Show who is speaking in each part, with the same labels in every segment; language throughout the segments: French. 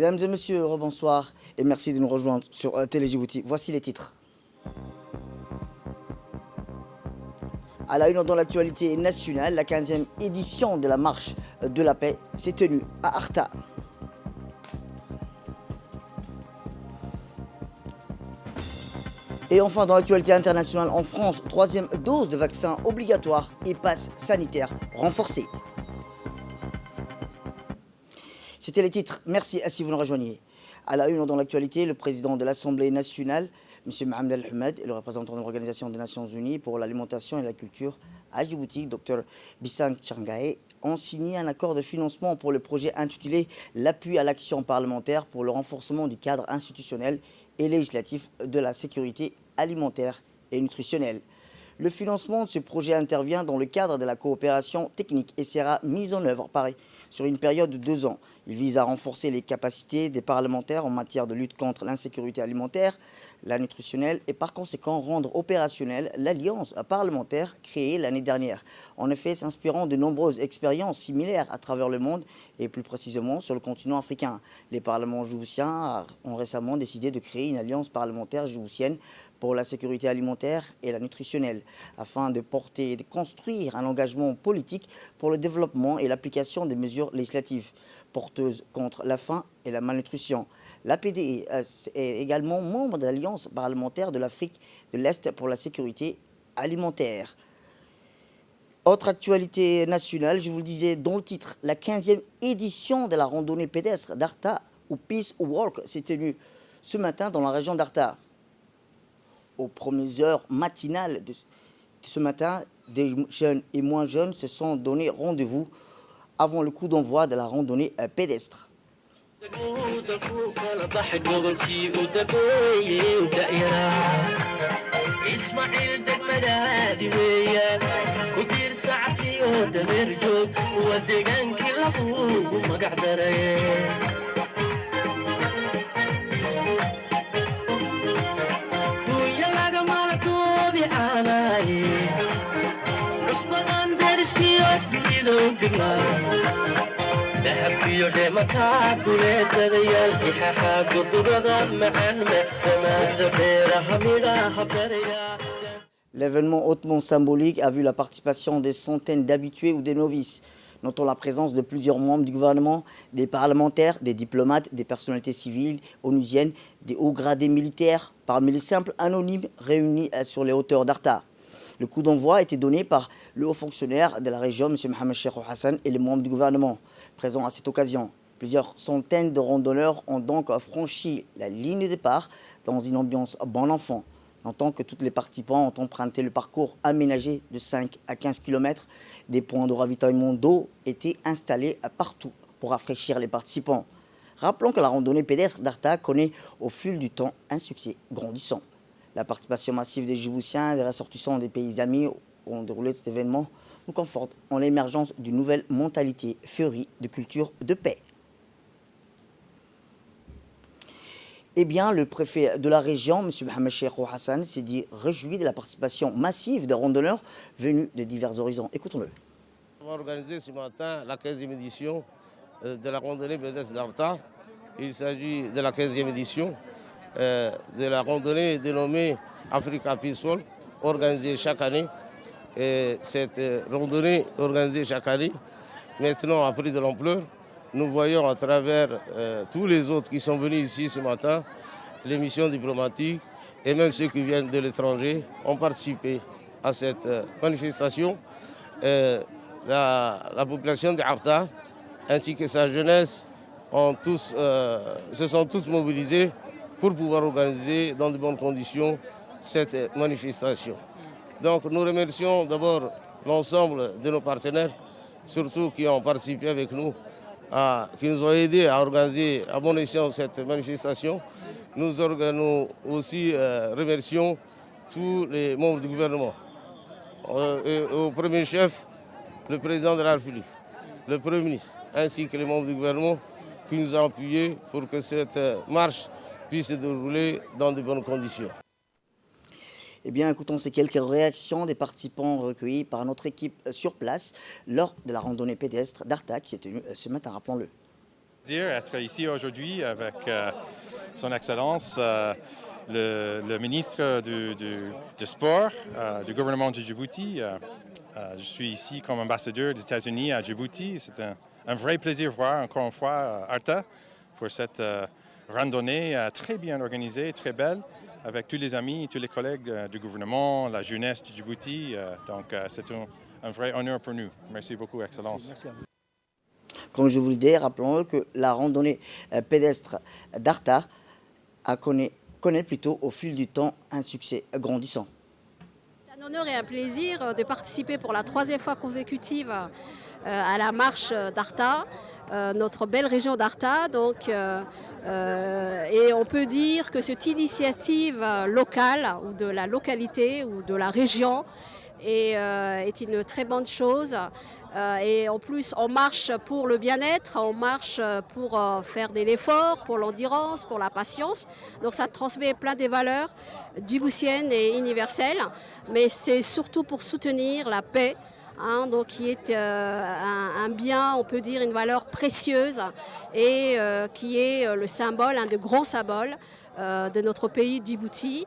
Speaker 1: Mesdames et messieurs, bonsoir et merci de nous rejoindre sur Télé Djibouti. Voici les titres. À la une dans l'actualité nationale, la 15e édition de la marche de la paix s'est tenue à Arta. Et enfin, dans l'actualité internationale, en France, 3e dose de vaccin obligatoire et passe sanitaire renforcée. C'était les titres. Merci si vous nous rejoignez. À la une dans l'actualité, le président de l'Assemblée nationale, M. Mohamed Al-Ahmed, et le représentant de l'Organisation des Nations Unies pour l'alimentation et la culture à Djibouti, Dr Bissang Tchangae, ont signé un accord de financement pour le projet intitulé « L'appui à l'action parlementaire pour le renforcement du cadre institutionnel et législatif de la sécurité alimentaire et nutritionnelle ». Le financement de ce projet intervient dans le cadre de la coopération technique et sera mis en œuvre sur une période de 2 ans. Il vise à renforcer les capacités des parlementaires en matière de lutte contre l'insécurité alimentaire, la nutritionnelle et par conséquent rendre opérationnelle l'alliance parlementaire créée l'année dernière. En effet, s'inspirant de nombreuses expériences similaires à travers le monde et plus précisément sur le continent africain, les parlements djiboutiens ont récemment décidé de créer une alliance parlementaire djiboutienne pour la sécurité alimentaire et la nutritionnelle, afin de porter et de construire un engagement politique pour le développement et l'application des mesures législatives porteuses contre la faim et la malnutrition. L'APD est également membre de l'Alliance parlementaire de l'Afrique de l'Est pour la sécurité alimentaire. Autre actualité nationale, je vous le disais dans le titre, la 15e édition de la randonnée pédestre d'Arta, ou Peace Walk, s'est tenue ce matin dans la région d'Arta. Aux premières heures matinales de ce matin, des jeunes et moins jeunes se sont donné rendez-vous avant le coup d'envoi de la randonnée pédestre. L'événement hautement symbolique a vu la participation des centaines d'habitués ou des novices, notant la présence de plusieurs membres du gouvernement, des parlementaires, des diplomates, des personnalités civiles, onusiennes, des hauts gradés militaires, parmi les simples anonymes réunis sur les hauteurs d'Arta. Le coup d'envoi a été donné par le haut fonctionnaire de la région, M. Mohamed Cheikh Hassan, et les membres du gouvernement présents à cette occasion. Plusieurs centaines de randonneurs ont donc franchi la ligne de départ dans une ambiance bon enfant. En tant que tous les participants ont emprunté le parcours aménagé de 5 à 15 km, des points de ravitaillement d'eau étaient installés partout pour rafraîchir les participants. Rappelons que la randonnée pédestre d'Arta connaît au fil du temps un succès grandissant. La participation massive des Djiboutiens et des ressortissants des pays amis ont déroulé cet événement nous conforte en l'émergence d'une nouvelle mentalité fleurie de culture de paix. Eh bien, le préfet de la région, M. Mohamed Cheikh Hassan, s'est dit réjoui de la participation massive des randonneurs venus de divers horizons. Écoutons-le.
Speaker 2: On va organiser ce matin la 15e édition de la randonnée pédestre d'Arta. Il s'agit de la 15e édition de la randonnée dénommée Africa Peace Walk, organisée chaque année. Et cette randonnée organisée chaque année, maintenant a pris de l'ampleur. Nous voyons à travers tous les autres qui sont venus ici ce matin, les missions diplomatiques et même ceux qui viennent de l'étranger ont participé à cette manifestation. La population d'Arta ainsi que sa jeunesse se sont tous mobilisés pour pouvoir organiser dans de bonnes conditions cette manifestation. Donc nous remercions d'abord l'ensemble de nos partenaires, surtout qui ont participé avec nous, qui nous ont aidés à organiser à bon escient cette manifestation. Nous aussi remercions tous les membres du gouvernement. Au premier chef, le président de la République, le Premier ministre, ainsi que les membres du gouvernement qui nous ont appuyés pour que cette marche puisse se dérouler dans de bonnes conditions.
Speaker 1: Eh bien, écoutons ces quelques réactions des participants recueillis par notre équipe sur place lors de la randonnée pédestre d'Arta qui s'est tenue ce matin, rappelons-le.
Speaker 3: Plaisir d'être ici aujourd'hui avec Son Excellence, le ministre du Sport du gouvernement de Djibouti. Je suis ici comme ambassadeur des États-Unis à Djibouti. C'est un vrai plaisir de voir encore une fois Arta pour cette randonnée très bien organisée, très belle, avec tous les amis, tous les collègues du gouvernement, la jeunesse de Djibouti. Donc c'est un vrai honneur pour nous. Merci beaucoup, Excellence.
Speaker 1: Merci. Comme je vous le disais, rappelons que la randonnée pédestre d'Arta connaît plutôt au fil du temps un succès grandissant.
Speaker 4: C'est un honneur et un plaisir de participer pour la 3e fois consécutive à la marche d'Arta, notre belle région d'Arta. Et on peut dire que cette initiative locale ou de la localité ou de la région est une très bonne chose. Et en plus, on marche pour le bien-être, on marche pour faire de l'effort, pour l'endurance, pour la patience. Donc ça transmet plein des valeurs djiboutiennes et universelles, mais c'est surtout pour soutenir la paix, donc qui est un bien, on peut dire une valeur précieuse et qui est le symbole, un des grands symboles de notre pays Djibouti.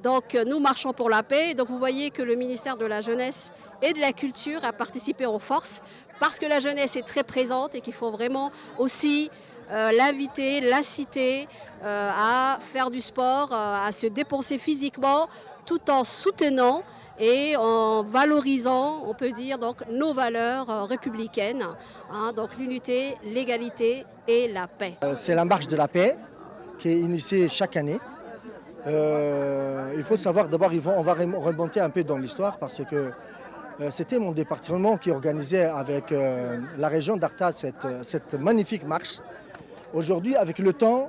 Speaker 4: Donc nous marchons pour la paix. Donc vous voyez que le ministère de la Jeunesse et de la Culture a participé en force parce que la jeunesse est très présente et qu'il faut vraiment aussi l'inviter, l'inciter à faire du sport, à se dépenser physiquement tout en soutenant et en valorisant, on peut dire, donc, nos valeurs républicaines, donc l'unité, l'égalité et la paix.
Speaker 5: C'est la marche de la paix qui est initiée chaque année. Il faut savoir, d'abord, on va remonter un peu dans l'histoire parce que c'était mon département qui organisait avec la région d'Arta cette magnifique marche. Aujourd'hui, avec le temps,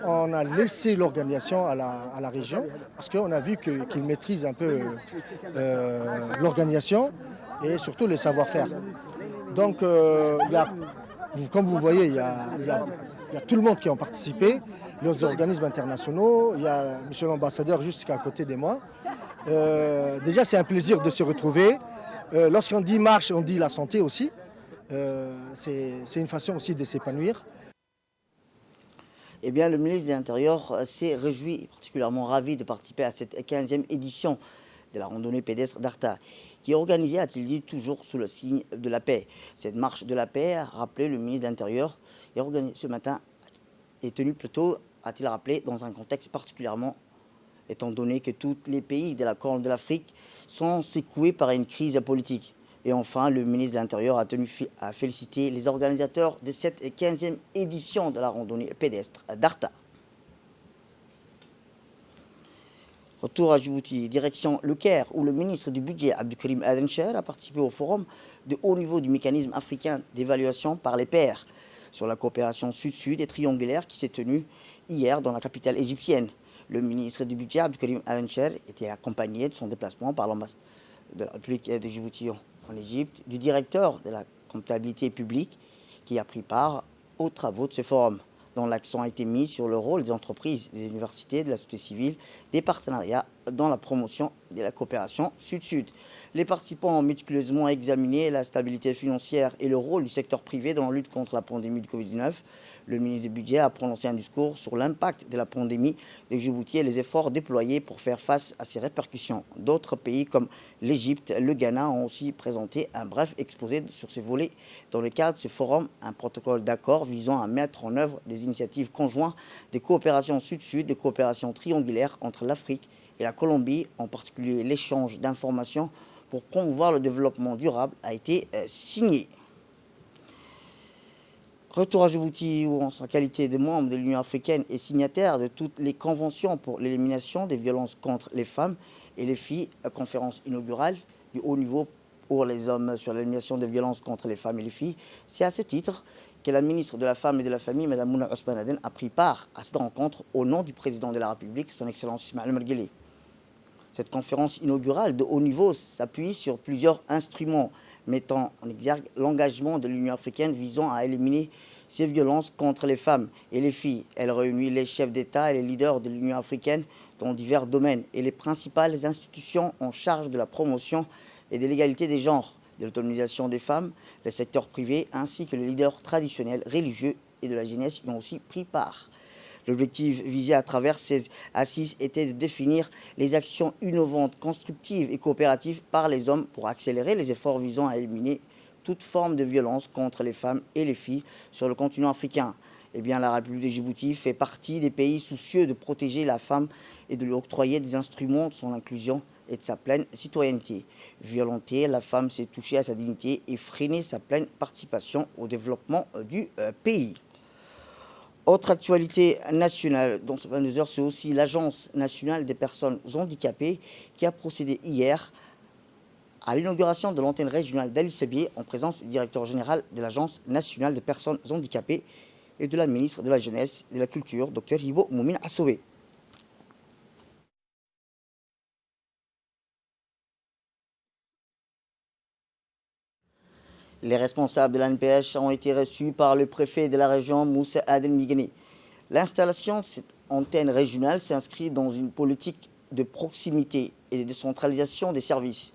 Speaker 5: on a laissé l'organisation à la région parce qu'on a vu qu'ils maîtrisent un peu l'organisation et surtout le savoir-faire. Donc, comme vous voyez, il y a tout le monde qui a participé, les organismes internationaux, il y a monsieur l'ambassadeur juste à côté de moi. Déjà, c'est un plaisir de se retrouver. Lorsqu'on dit marche, on dit la santé aussi. C'est une façon aussi de s'épanouir.
Speaker 1: Eh bien, le ministre de l'Intérieur s'est réjoui et particulièrement ravi de participer à cette 15e édition de la randonnée pédestre d'Arta, qui est organisée, a-t-il dit, toujours sous le signe de la paix. Cette marche de la paix, a rappelé le ministre de l'Intérieur, est organisée ce matin, est tenue plutôt, a-t-il rappelé, dans un contexte particulièrement, étant donné que tous les pays de la Corne de l'Afrique sont secoués par une crise politique. Et enfin, le ministre de l'Intérieur a tenu à féliciter les organisateurs de cette 15e édition de la randonnée pédestre d'Arta. Retour à Djibouti, direction Le Caire, où le ministre du Budget, Abdelkarim Adencher, a participé au forum de haut niveau du mécanisme africain d'évaluation par les pairs sur la coopération sud-sud et triangulaire qui s'est tenue hier dans la capitale égyptienne. Le ministre du Budget, Abdelkarim Adencher, était accompagné de son déplacement par l'ambassade de la République de Djibouti en Égypte, du directeur de la comptabilité publique qui a pris part aux travaux de ce forum, dont l'accent a été mis sur le rôle des entreprises, des universités, de la société civile, des partenariats dans la promotion de la coopération sud-sud. Les participants ont méticuleusement examiné la stabilité financière et le rôle du secteur privé dans la lutte contre la pandémie de Covid-19. Le ministre du Budget a prononcé un discours sur l'impact de la pandémie de Djibouti et les efforts déployés pour faire face à ses répercussions. D'autres pays comme l'Égypte, le Ghana ont aussi présenté un bref exposé sur ce volet. Dans le cadre de ce forum, un protocole d'accord visant à mettre en œuvre des initiatives conjointes de coopération sud-sud, de coopération triangulaire entre l'Afrique et la Colombie, en particulier l'échange d'informations pour promouvoir le développement durable, a été signé. Retour à Djibouti, où en sa qualité de membre de l'Union africaine et signataire de toutes les conventions pour l'élimination des violences contre les femmes et les filles, conférence inaugurale du haut niveau pour les hommes sur l'élimination des violences contre les femmes et les filles. C'est à ce titre que la ministre de la Femme et de la Famille, Mme Mouna Ousmane Aden, a pris part à cette rencontre au nom du président de la République, son Excellence Ismaël Omar Guelleh. Cette conférence inaugurale de haut niveau s'appuie sur plusieurs instruments mettant en exergue l'engagement de l'Union africaine visant à éliminer ces violences contre les femmes et les filles. Elle réunit les chefs d'État et les leaders de l'Union africaine dans divers domaines et les principales institutions en charge de la promotion et de l'égalité des genres, de l'autonomisation des femmes, le secteur privé ainsi que les leaders traditionnels, religieux et de la jeunesse y ont aussi pris part. L'objectif visé à travers ces assises était de définir les actions innovantes, constructives et coopératives par les hommes pour accélérer les efforts visant à éliminer toute forme de violence contre les femmes et les filles sur le continent africain. Eh bien, la République de Djibouti fait partie des pays soucieux de protéger la femme et de lui octroyer des instruments de son inclusion et de sa pleine citoyenneté. Violenter la femme, c'est toucher à sa dignité et freiner sa pleine participation au développement du pays. Autre actualité nationale dans ce 22 heures, c'est aussi l'Agence nationale des personnes handicapées qui a procédé hier à l'inauguration de l'antenne régionale d'Ali Sebier en présence du directeur général de l'Agence nationale des personnes handicapées et de la ministre de la Jeunesse et de la Culture, Dr Hibo Moumin Assoué. Les responsables de l'ANPH ont été reçus par le préfet de la région, Moussa Adel Migani. L'installation de cette antenne régionale s'inscrit dans une politique de proximité et de décentralisation des services.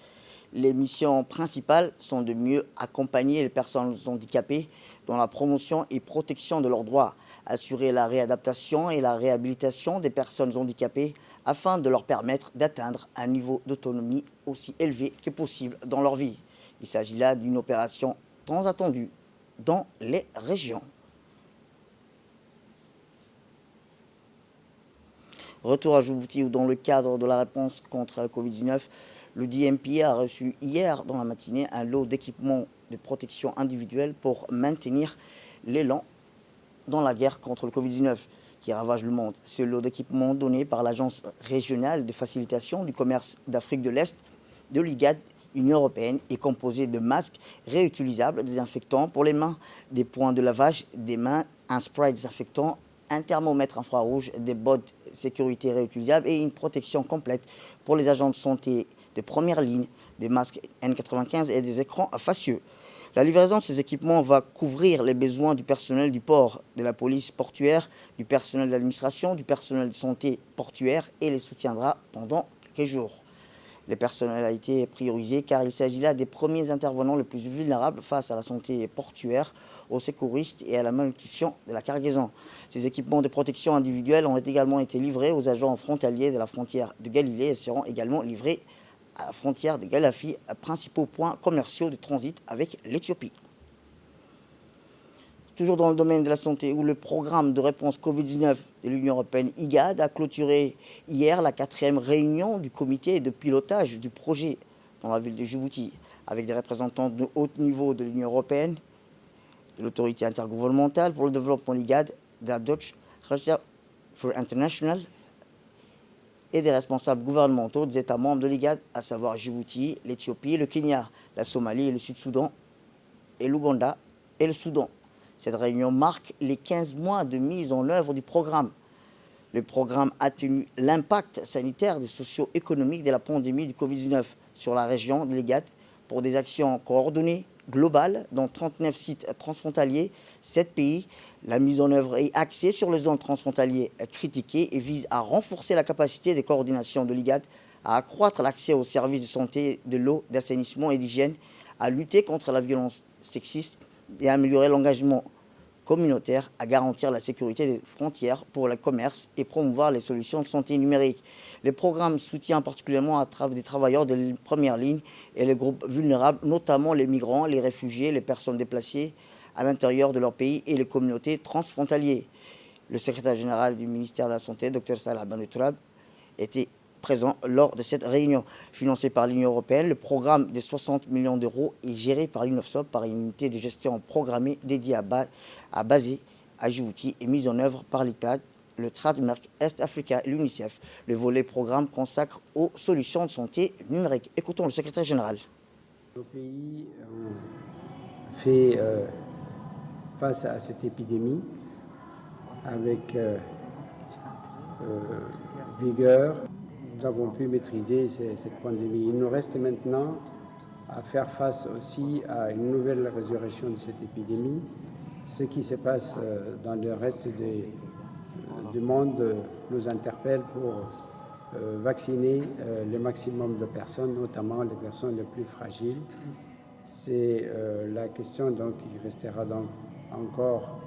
Speaker 1: Les missions principales sont de mieux accompagner les personnes handicapées dans la promotion et protection de leurs droits, assurer la réadaptation et la réhabilitation des personnes handicapées afin de leur permettre d'atteindre un niveau d'autonomie aussi élevé que possible dans leur vie. Il s'agit là d'une opération tant attendue dans les régions. Retour à Djibouti où dans le cadre de la réponse contre la Covid-19, le DMPA a reçu hier dans la matinée un lot d'équipements de protection individuelle pour maintenir l'élan dans la guerre contre le Covid-19 qui ravage le monde. Ce lot d'équipements donné par l'Agence régionale de facilitation du commerce d'Afrique de l'Est de l'IGAD, Union européenne, est composé de masques réutilisables, désinfectants pour les mains, des points de lavage des mains, un spray désinfectant, un thermomètre infrarouge, des bottes de sécurité réutilisables et une protection complète pour les agents de santé de première ligne, des masques N95 et des écrans facieux. La livraison de ces équipements va couvrir les besoins du personnel du port, de la police portuaire, du personnel de l'administration, du personnel de santé portuaire et les soutiendra pendant quelques jours. Le personnel a été priorisé car il s'agit là des premiers intervenants les plus vulnérables face à la santé portuaire, aux secouristes et à la malnutrition de la cargaison. Ces équipements de protection individuelle ont également été livrés aux agents frontaliers de la frontière de Galilée et seront également livrés à la frontière de Galafi, principaux points commerciaux de transit avec l'Éthiopie. Toujours dans le domaine de la santé, où le programme de réponse Covid-19 de l'Union européenne IGAD a clôturé hier la 4e réunion du comité de pilotage du projet dans la ville de Djibouti, avec des représentants de haut niveau de l'Union européenne, de l'autorité intergouvernementale pour le développement IGAD, de la Dutch Register for International et des responsables gouvernementaux des États membres de l'IGAD, à savoir Djibouti, l'Éthiopie, le Kenya, la Somalie, le Sud-Soudan et l'Ouganda et le Soudan. Cette réunion marque les 15 mois de mise en œuvre du programme. Le programme a tenu l'impact sanitaire et socio-économique de la pandémie du Covid-19 sur la région de l'IGAD pour des actions coordonnées, globales, dans 39 sites transfrontaliers, 7 pays. La mise en œuvre est axée sur les zones transfrontalières critiquées et vise à renforcer la capacité de coordination de l'IGAD, à accroître l'accès aux services de santé, de l'eau, d'assainissement et d'hygiène, à lutter contre la violence sexiste et à améliorer l'engagement communautaire, à garantir la sécurité des frontières pour le commerce et promouvoir les solutions de santé numérique. Le programme soutient particulièrement des travailleurs de première ligne et les groupes vulnérables, notamment les migrants, les réfugiés, les personnes déplacées à l'intérieur de leur pays et les communautés transfrontalières. Le secrétaire général du ministère de la Santé, Dr Salah Banoutrab, était présent lors de cette réunion. Financée par l'Union européenne, le programme de 60 millions d'euros est géré par l'UNOFSOP, par une unité de gestion programmée dédiée à Basé, à Djibouti et mise en œuvre par l'IPAD, le Tradmerc Est Africa et l'UNICEF. Le volet programme consacre aux solutions de santé numérique. Écoutons le secrétaire général.
Speaker 6: Nos pays ont fait face à cette épidémie avec vigueur. Nous avons pu maîtriser cette pandémie. Il nous reste maintenant à faire face aussi à une nouvelle résurrection de cette épidémie. Ce qui se passe dans le reste du monde nous interpelle pour vacciner le maximum de personnes, notamment les personnes les plus fragiles. C'est la question donc, qui restera donc encore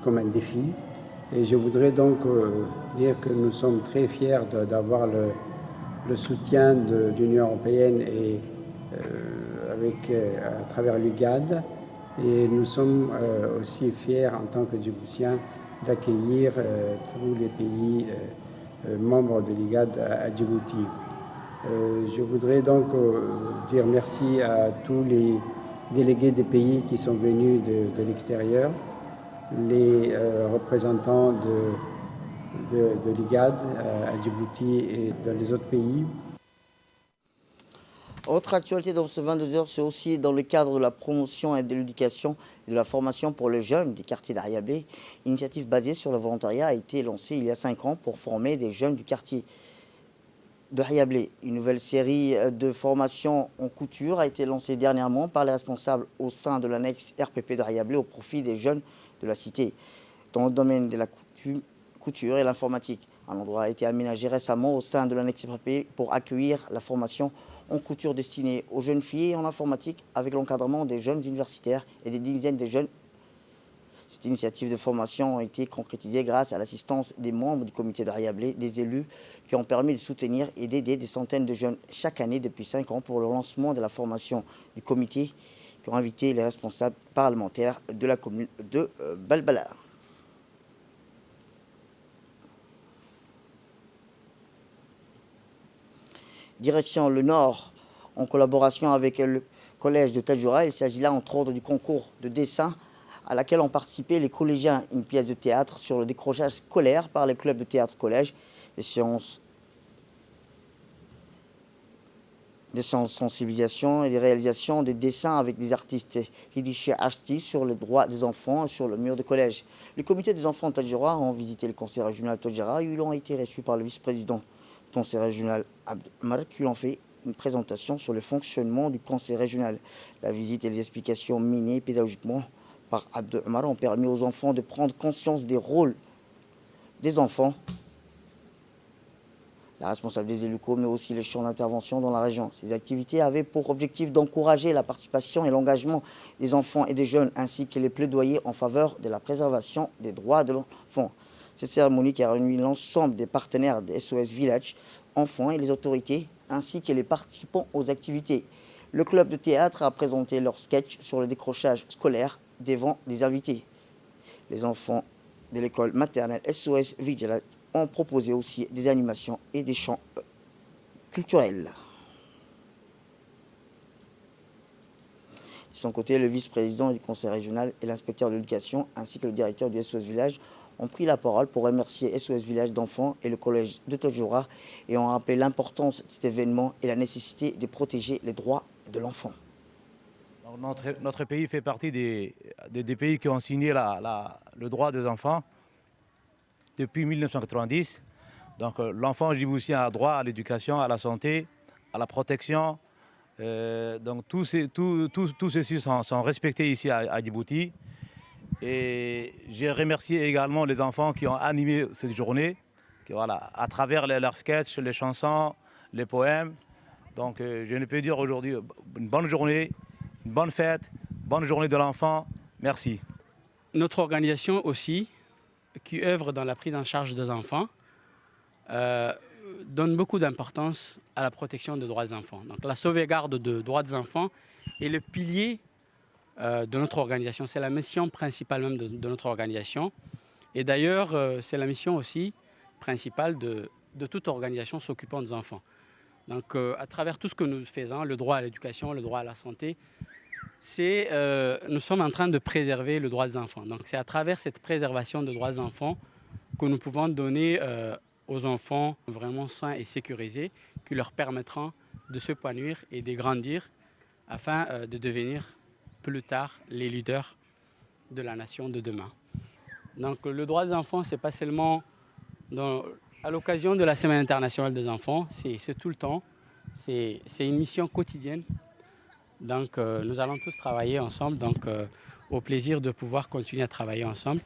Speaker 6: comme un défi. Et je voudrais donc dire que nous sommes très fiers d'avoir le soutien de l'Union européenne et à travers l'UGAD. Et nous sommes aussi fiers en tant que Djiboutiens d'accueillir tous les pays membres de l'UGAD à Djibouti. Je voudrais donc dire merci à tous les délégués des pays qui sont venus de l'extérieur, les représentants de l'UGAD à Djibouti et dans les autres pays.
Speaker 1: Autre actualité dans ce 22h, c'est aussi dans le cadre de la promotion et de l'éducation et de la formation pour les jeunes des quartiers d'Ariablé. Une initiative basée sur le volontariat a été lancée il y a 5 ans pour former des jeunes du quartier d'Ariablé. Une nouvelle série de formations en couture a été lancée dernièrement par les responsables au sein de l'annexe RPP d'Ariablé au profit des jeunes de la cité dans le domaine de la couture et l'informatique. Un endroit a été aménagé récemment au sein de l'annexe RPP pour accueillir la formation en couture destinée aux jeunes filles et en informatique avec l'encadrement des jeunes universitaires et des dizaines de jeunes. Cette initiative de formation a été concrétisée grâce à l'assistance des membres du comité d'Ariablé, des élus qui ont permis de soutenir et d'aider des centaines de jeunes chaque année depuis 5 ans pour le lancement de la formation du comité qui ont invité les responsables parlementaires de la commune de Balbala. Direction le Nord, en collaboration avec le collège de Tadjoura. Il s'agit là entre autres du concours de dessin à laquelle ont participé les collégiens, une pièce de théâtre sur le décrochage scolaire par les clubs de théâtre collège, des séances de sensibilisation et des réalisations de dessins avec des artistes yiddish artistes sur les droits des enfants sur le mur de collège. Le comité des enfants de Tadjoura ont visité le conseil régional de Tadjoura et ils ont été reçus par le vice-président conseil régional Abd Omar qui ont fait une présentation sur le fonctionnement du conseil régional. La visite et les explications menées pédagogiquement par Abd Omar ont permis aux enfants de prendre conscience des rôles des enfants, la responsabilité des élus locaux, mais aussi les champs d'intervention dans la région. Ces activités avaient pour objectif d'encourager la participation et l'engagement des enfants et des jeunes, ainsi que les plaidoyers en faveur de la préservation des droits de l'enfant. Cette cérémonie qui a réuni l'ensemble des partenaires des SOS Village, enfants et les autorités, ainsi que les participants aux activités. Le club de théâtre a présenté leur sketch sur le décrochage scolaire devant des invités. Les enfants de l'école maternelle SOS Village ont proposé aussi des animations et des chants culturels. De son côté, le vice-président du conseil régional et l'inspecteur de l'éducation, ainsi que le directeur du SOS Village, ont pris la parole pour remercier SOS Village d'enfants et le collège de Tadjoura et ont rappelé l'importance de cet événement et la nécessité de protéger les droits de l'enfant.
Speaker 7: Notre pays fait partie des pays qui ont signé le droit des enfants depuis 1990. Donc l'enfant djiboutien a droit à l'éducation, à la santé, à la protection. Donc tous ceux-ci sont respectés ici à Djibouti. Et j'ai remercié également les enfants qui ont animé cette journée, à travers leurs sketchs, les chansons, les poèmes. Donc je ne peux dire aujourd'hui une bonne journée, une bonne fête, bonne journée de l'enfant. Merci.
Speaker 8: Notre organisation aussi, qui œuvre dans la prise en charge des enfants, donne beaucoup d'importance à la protection des droits des enfants. Donc la sauvegarde des droits des enfants est le pilier de notre organisation. C'est la mission principale même de notre organisation. Et d'ailleurs, c'est la mission aussi principale de toute organisation s'occupant des enfants. Donc à travers tout ce que nous faisons, le droit à l'éducation, le droit à la santé, nous sommes en train de préserver le droit des enfants. Donc c'est à travers cette préservation des droits des enfants que nous pouvons donner aux enfants vraiment sains et sécurisés qui leur permettront de s'épanouir et de grandir afin de devenir plus tard les leaders de la nation de demain. Donc le droit des enfants, ce n'est pas seulement à l'occasion de la Semaine internationale des enfants, c'est tout le temps, c'est une mission quotidienne. Donc nous allons tous travailler ensemble, donc au plaisir de pouvoir continuer à travailler ensemble.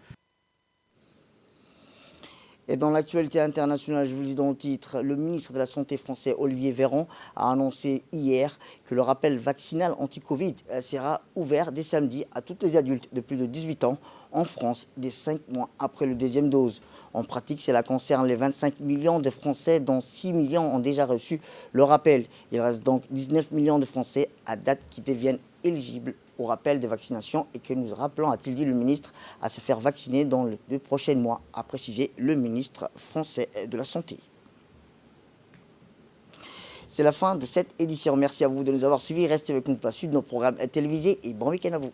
Speaker 1: Et dans l'actualité internationale, je vous le dis dans le titre, le ministre de la Santé français Olivier Véran a annoncé hier que le rappel vaccinal anti-Covid sera ouvert dès samedi à tous les adultes de plus de 18 ans en France dès 5 mois après le deuxième dose. En pratique, cela concerne les 25 millions de Français dont 6 millions ont déjà reçu le rappel. Il reste donc 19 millions de Français à date qui deviennent éligibles au rappel des vaccinations et que nous rappelons, a-t-il dit le ministre, à se faire vacciner dans les 2 prochains mois, a précisé le ministre français de la Santé. C'est la fin de cette édition. Merci à vous de nous avoir suivis. Restez avec nous pour la suite de nos programmes télévisés et bon week-end à vous.